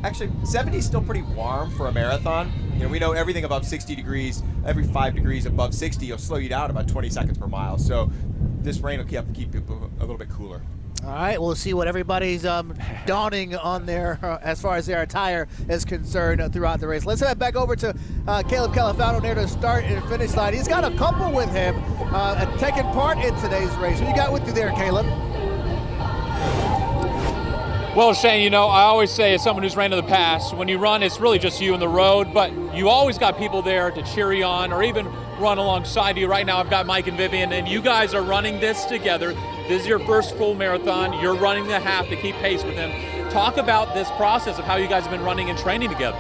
Actually, 70 is still pretty warm for a marathon. You know, we know everything above 60 degrees, every 5 degrees above 60, you'll slow you down about 20 seconds per mile. So this rain will keep people a little bit cooler. All right, we'll see what everybody's donning on their, as far as their attire is concerned throughout the race. Let's head back over to Caleb Califano near the start and finish line. He's got a couple with him taking part in today's race. What you got with you there, Caleb? Well, Shane, you know, I always say as someone who's ran in the past, when you run, it's really just you and the road, but you always got people there to cheer you on or even run alongside you. Right now, I've got Mike and Vivian, and you guys are running this together. This is your first full marathon. You're running the half to keep pace with them. Talk about this process of how you guys have been running and training together.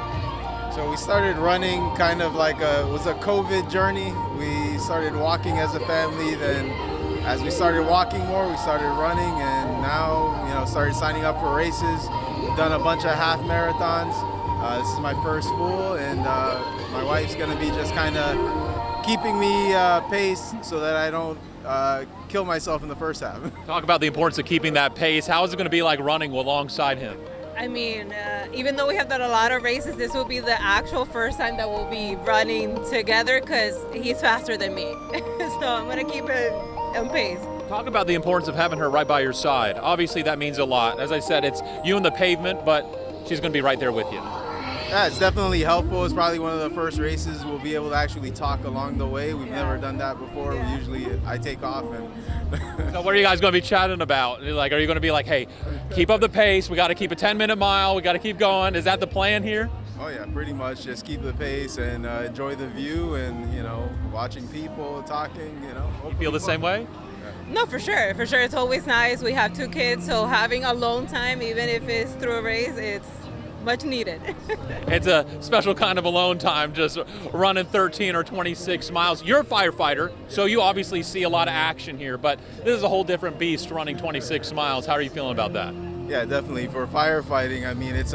So we started running kind of like it was a COVID journey. We started walking as a family, then as we started walking more, we started running, and now, you know, started signing up for races. We've done a bunch of half marathons. This is my first full, and my wife's gonna be just kind of keeping me pace so that I don't kill myself in the first half. Talk about the importance of keeping that pace. How is it going to be like running alongside him? I mean, even though we have done a lot of races, this will be the actual first time that we'll be running together because he's faster than me. So I'm going to keep it on pace. Talk about the importance of having her right by your side. Obviously, that means a lot. As I said, it's you and the pavement, but she's going to be right there with you. Yeah, it's definitely helpful. It's probably one of the first races we'll be able to actually talk along the way. We've never done that before. We usually, I take off and... So what are you guys going to be chatting about? Like, are you going to be like, hey, keep up the pace. We got to keep a 10-minute mile. We got to keep going. Is that the plan here? Oh yeah, pretty much. Just keep the pace and enjoy the view and, you know, watching people, talking, you know. You feel the same way? No, for sure. For sure. It's always nice. We have 2 kids, so having alone time, even if it's through a race, it's much needed. It's a special kind of alone time, just running 13 or 26 miles. You're a firefighter, so you obviously see a lot of action here, but this is a whole different beast running 26 miles. How are you feeling about that? Yeah, definitely. For firefighting, I mean, it's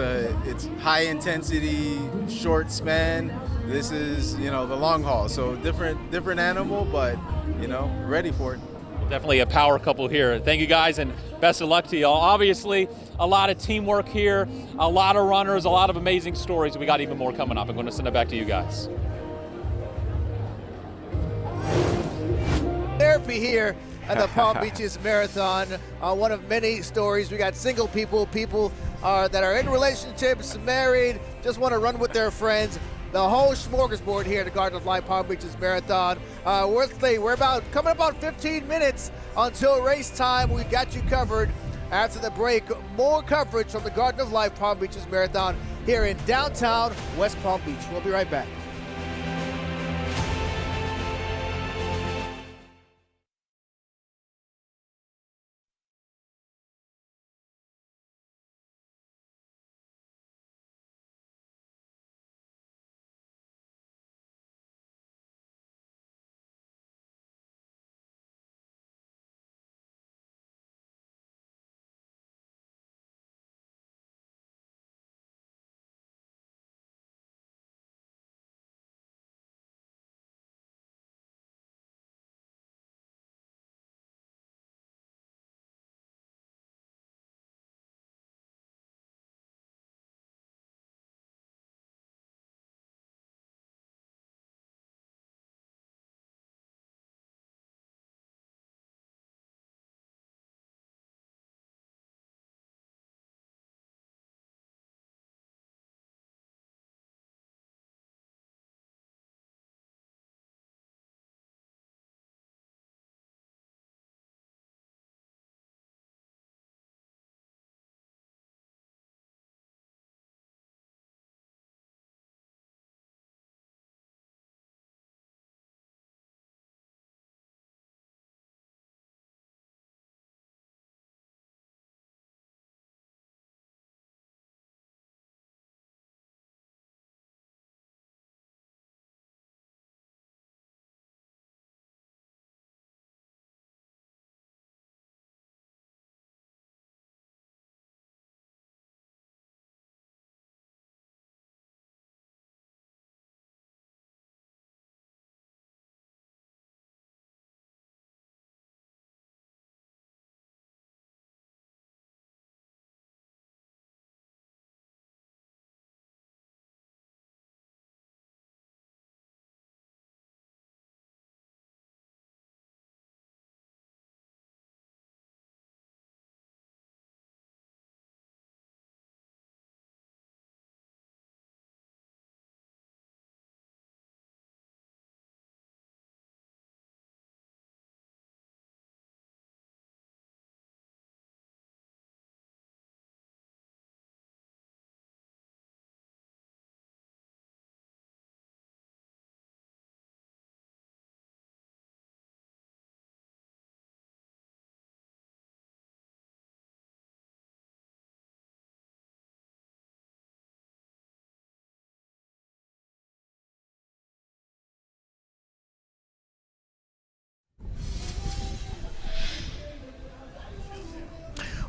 high intensity, short span. This is, you know, the long haul. So different animal, but, you know, ready for it. Definitely a power couple here. Thank you guys, and best of luck to y'all. Obviously, a lot of teamwork here, a lot of runners, a lot of amazing stories. We got even more coming up. I'm going to send it back to you guys. Therapy here at the Palm Beaches Marathon. One of many stories. We got single people, that are in relationships, married, just want to run with their friends. The whole smorgasbord here at the Garden of Life Palm Beaches Marathon. We're coming about 15 minutes until race time. We've got you covered. After the break, more coverage from the Garden of Life Palm Beaches Marathon here in downtown West Palm Beach. We'll be right back.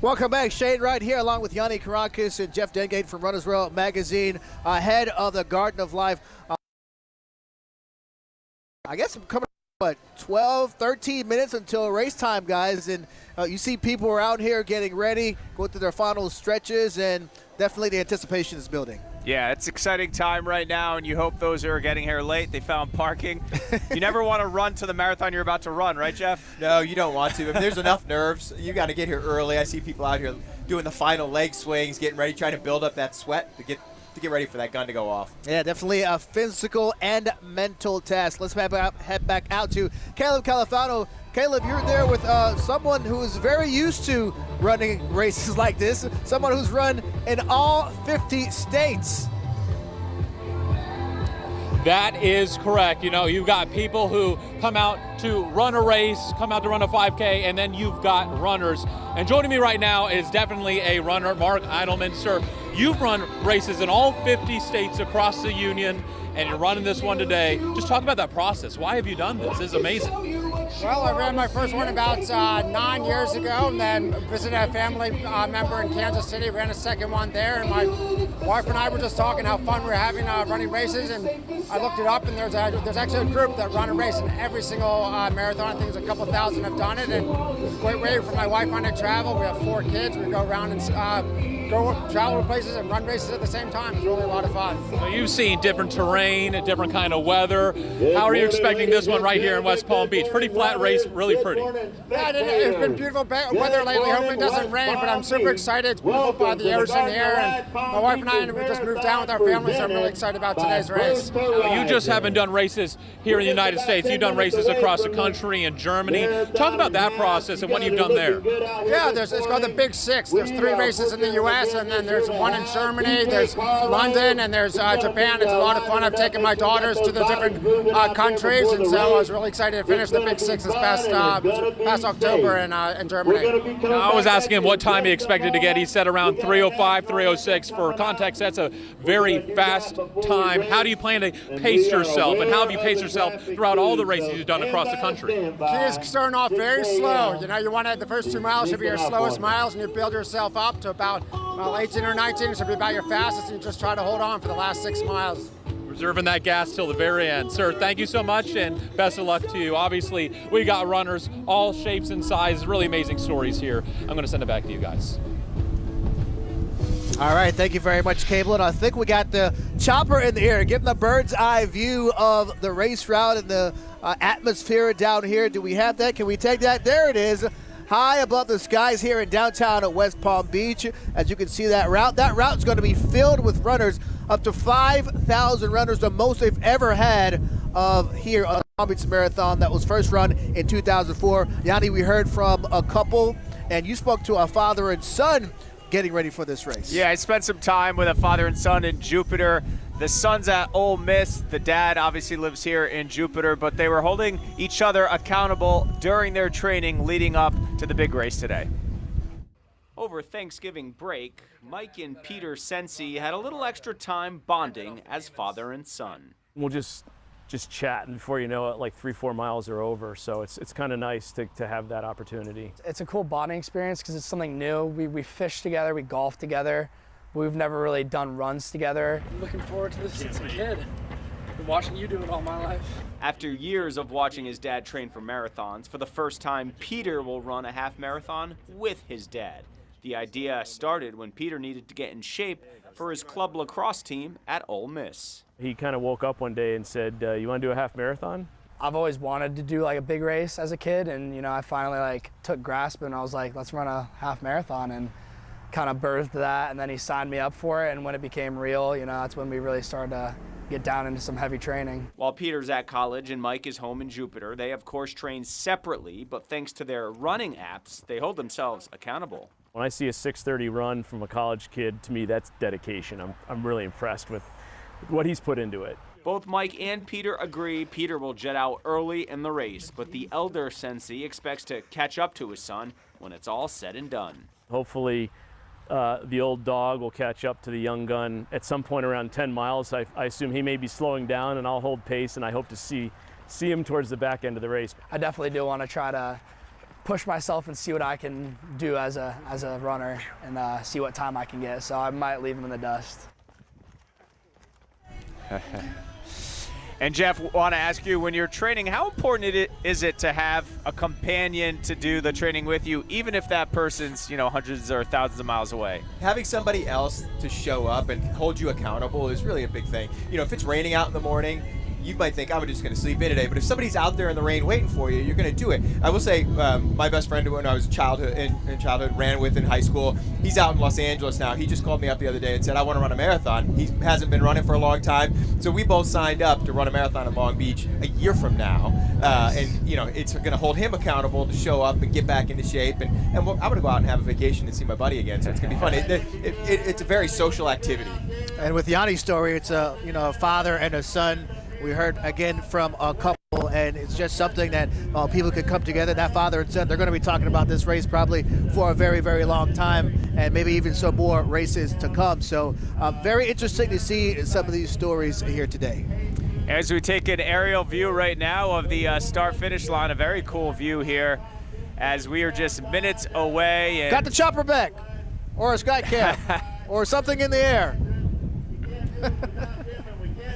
Welcome back. Shane Wright here along with Yanni Karakis and Jeff Dengate from Runner's World Magazine ahead of the Garden of Life. I guess I'm coming up, 12, 13 minutes until race time, guys. And you see people are out here getting ready, going through their final stretches, and definitely the anticipation is building. Yeah, it's exciting time right now, and you hope those who are getting here late, they found parking. You never want to run to the marathon you're about to run, right, Jeff? No, you don't want to. If there's enough nerves, you got to get here early. I see people out here doing the final leg swings, getting ready, trying to build up that sweat to get ready for that gun to go off. Yeah, definitely a physical and mental test. Let's head back out to Caleb Califano. Caleb, you're there with someone who is very used to running races like this, someone who's run in all 50 states. That is correct. You know, you've got people who come out to run a race, come out to run a 5K, and then you've got runners. And joining me right now is definitely a runner, Mark Eidelman. Sir, you've run races in all 50 states across the union, and you're running this one today. Just talk about that process. Why have you done this? This is amazing. Well, I ran my first one about 9 years ago, and then visited a family member in Kansas City, ran a second one there, and my wife and I were just talking how fun we're having running races, and I looked it up, and there's actually a group that run a race in every single marathon. I think there's a couple thousand have done it, and it's a great way for my wife and I to travel. We have 4 kids. We go around and travel to places and run races at the same time. It's really a lot of fun. So you've seen different terrain, a different kind of weather. How are you expecting this one right here in West Palm Beach? Pretty flat race, really pretty. Yeah, it's been beautiful weather lately. Hopefully it doesn't rain, but I'm super excited. It's beautiful by the ocean here, and my wife and I, we just moved down with our families. So I'm really excited about today's race. You just haven't done races here in the United States. You've done races across the country in Germany. Talk about that process and what you've done there. Yeah, it's called the Big Six. There's 3 races in the U.S., and then there's one in Germany, there's London, and there's Japan. It's a lot of fun. I've taken my daughters to the different countries, and so I was really excited to finish the Big Six this past October in Germany. I was asking him what time he expected to get. He said around 3:05, 3:06. For context, that's a very fast time. How do you plan to pace yourself, and how have you paced yourself throughout all the races you've done across the country? Key is starting off very slow. You know, you want to, the first 2 miles should be your slowest miles, and you build yourself up to about 18 or 19. It should be about your fastest, and you just try to hold on for the last 6 miles. Reserving that gas till the very end. Sir, thank you so much, and best of luck to you. Obviously, we got runners, all shapes and sizes, really amazing stories here. I'm going to send it back to you guys. All right, thank you very much, Cable. And I think we got the chopper in the air, giving the bird's eye view of the race route and the atmosphere down here. Do we have that? Can we take that? There it is, high above the skies here in downtown at West Palm Beach. As you can see that route's going to be filled with runners, up to 5,000 runners, the most they've ever had of here on the Palm Beach Marathon that was first run in 2004. Yanni, we heard from a couple, and you spoke to a father and son getting ready for this race. Yeah, I spent some time with a father and son in Jupiter. The son's at Ole Miss. The dad obviously lives here in Jupiter, but they were holding each other accountable during their training leading up to the big race today. Over Thanksgiving break, Mike and Peter Sensi had a little extra time bonding as father and son. We'll just chat, and before you know it, like 3-4 miles are over. So it's kind of nice to have that opportunity. It's a cool bonding experience because it's something new. We fish together, we golf together. We've never really done runs together. I'm looking forward to this since a kid. Been watching you do it all my life. After years of watching his dad train for marathons, for the first time, Peter will run a half marathon with his dad. The idea started when Peter needed to get in shape for his club lacrosse team at Ole Miss. He kind of woke up one day and said, you want to do a half marathon? I've always wanted to do like a big race as a kid, and you know, I finally took grasp, and I was like, let's run a half marathon, and kind of birthed that, and then he signed me up for it, and when it became real, you know, that's when we really started to get down into some heavy training. While Peter's at college and Mike is home in Jupiter, they of course train separately, but thanks to their running apps, they hold themselves accountable. When I see a 6:30 run from a college kid, to me that's dedication. I'm really impressed with what he's put into it. Both Mike and Peter agree Peter will jet out early in the race, but the elder Sensi expects to catch up to his son when it's all said and done. Hopefully the old dog will catch up to the young gun at some point around 10 miles. I assume he may be slowing down, and I'll hold pace, and I hope to see him towards the back end of the race. I definitely do want to try to push myself and see what I can do as a runner and see what time I can get. So I might leave him in the dust. And Jeff, want to ask you, when you're training, how important is it to have a companion to do the training with you, even if that person's, you know, hundreds or thousands of miles away? Having somebody else to show up and hold you accountable is really a big thing. You know, if it's raining out in the morning, you might think, I'm just going to sleep in today. But if somebody's out there in the rain waiting for you, you're going to do it. I will say, my best friend when I was in childhood, ran with in high school, he's out in Los Angeles now. He just called me up the other day and said, I want to run a marathon. He hasn't been running for a long time. So we both signed up to run a marathon in Long Beach a year from now. And, you know, it's going to hold him accountable to show up and get back into shape. And I'm going to go out and have a vacation and see my buddy again. So it's going to be fun. It's a very social activity. And with Yanni's story, it's a father and a son. We heard again from a couple, and it's just something that people could come together. That father and son, they're going to be talking about this race probably for a very, very long time, and maybe even some more races to come. So very interesting to see some of these stories here today. As we take an aerial view right now of the start-finish line, a very cool view here as we are just minutes away. And got the chopper back, or a sky cam, or something in the air.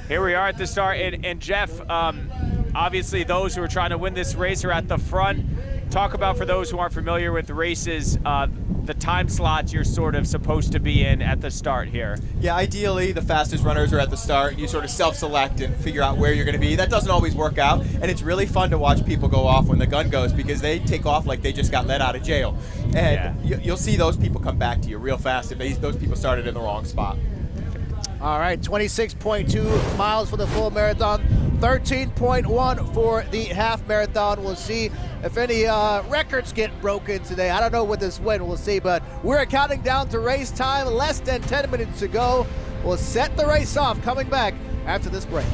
Here we are at the start, and Jeff, obviously those who are trying to win this race are at the front. Talk about, for those who aren't familiar with races, the time slots you're sort of supposed to be in at the start here. Yeah, ideally the fastest runners are at the start. You sort of self-select and figure out where you're going to be. That doesn't always work out, and it's really fun to watch people go off when the gun goes, because they take off like they just got let out of jail. And you'll see those people come back to you real fast if those people started in the wrong spot. All right, 26.2 miles for the full marathon, 13.1 for the half marathon. We'll see if any records get broken today. I don't know what this win, we'll see, but we're counting down to race time, less than 10 minutes to go. We'll set the race off, coming back after this break.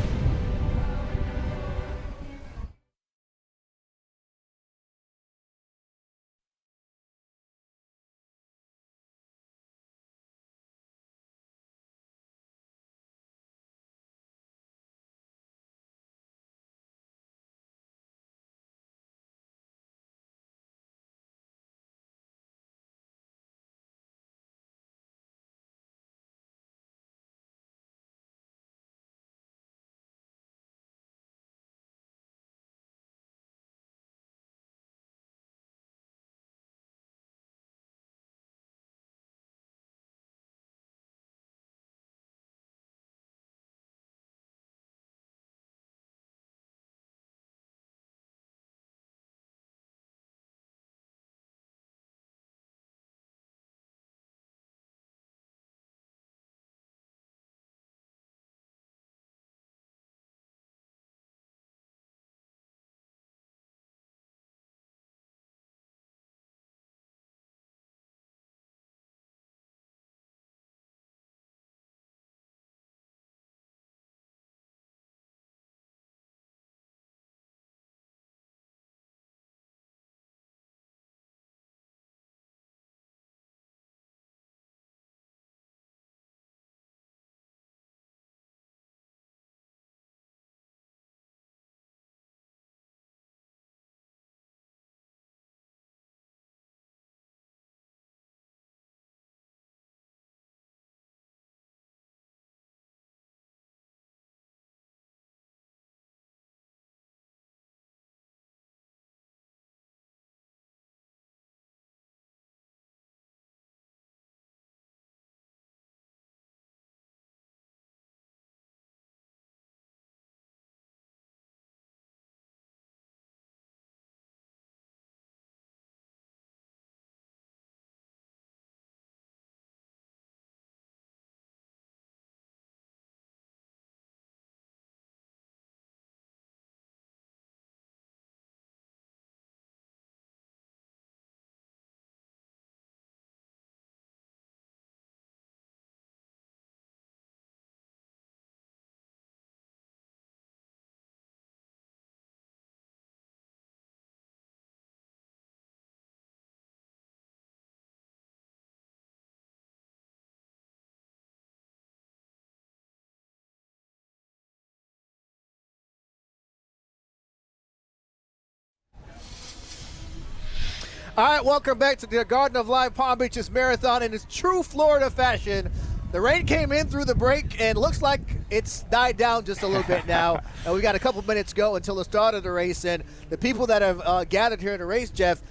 All right, welcome back to the Garden of Life Palm Beaches Marathon in its true Florida fashion. The rain came in through the break and looks like it's died down just a little bit now. And we got a couple minutes go until the start of the race. And the people that have gathered here to race, Jeff,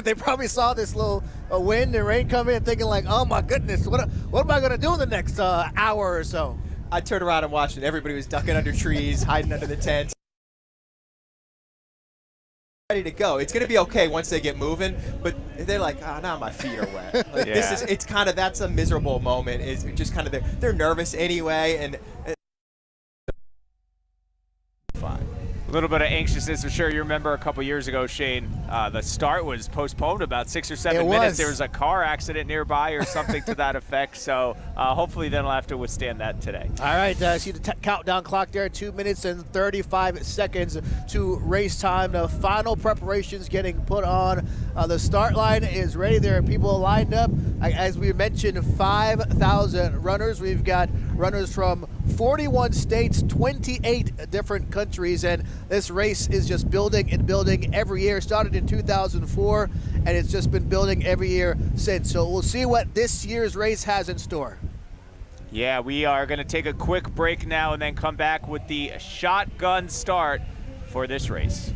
they probably saw this little wind and rain come in thinking like, oh my goodness, what am I going to do in the next hour or so? I turned around and watched it. Everybody was ducking under trees, hiding under the tents. Ready to go. It's going to be okay once they get moving, but they're like, oh, now my feet are wet. Like, it's kind of, that's a miserable moment. Is just kind of, they're nervous anyway, and fine. A little bit of anxiousness, I'm sure you remember a couple years ago, Shane, the start was postponed about 6 or 7 minutes. There was a car accident nearby or something to that effect, so hopefully they'll have to withstand that today. All right, see the countdown clock there, 2 minutes and 35 seconds to race time. The final preparations getting put on. The start line is ready. There are people lined up. As we mentioned, 5,000 runners. We've got runners from 41 states, 28 different countries, and this race is just building and building every year. It started in 2004, and it's just been building every year since. So we'll see what this year's race has in store. Yeah, we are going to take a quick break now and then come back with the shotgun start for this race.